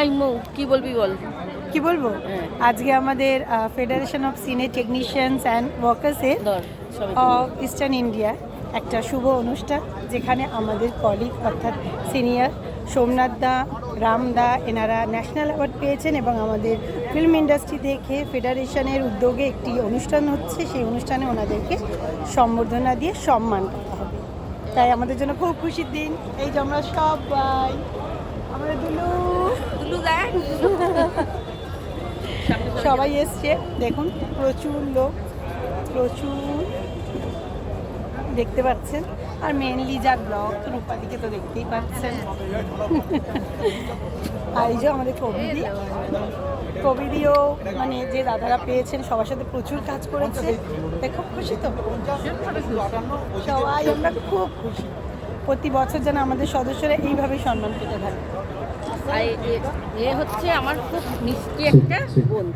এই মৌ কি বলবি বল। কি বলবো, আজকে আমাদের Federation of Cine Technicians and ওয়ার্কার্সের অফ ইস্টার্ন ইন্ডিয়া একটা শুভ অনুষ্ঠান, যেখানে আমাদের কলিগ অর্থাৎ সিনিয়র সোমনাথ দা, রাম দা, এনারা ন্যাশনাল অ্যাওয়ার্ড পেয়েছেন এবং আমাদের ফিল্ম ইন্ডাস্ট্রি থেকে ফেডারেশনের উদ্যোগে একটি অনুষ্ঠান হচ্ছে। সেই অনুষ্ঠানে ওনাদেরকে সম্বর্ধনা দিয়ে সম্মান করা হবে। তাই আমাদের জন্য খুব খুশির দিন। এই যে আমরা সবাই, আমাদের সবাই এসছে, দেখুন প্রচুর লোক, প্রচুর দেখতে পাচ্ছেন। আর মেনলি যার ব্লগ রূপাদিকে তো দেখতেই পাচ্ছেন। আর এই যে আমাদের কবিদিও মানে যে দাদারা পেয়েছেন সবার সাথে প্রচুর কাজ করেছে। খুব খুশি তো সবাই, আমরা খুব খুশি। প্রতি বছর যেন আমাদের সদস্যরা এইভাবে সম্মান পেতে থাকে। আর এ হচ্ছে আমার খুব মিষ্টি একটা বোন।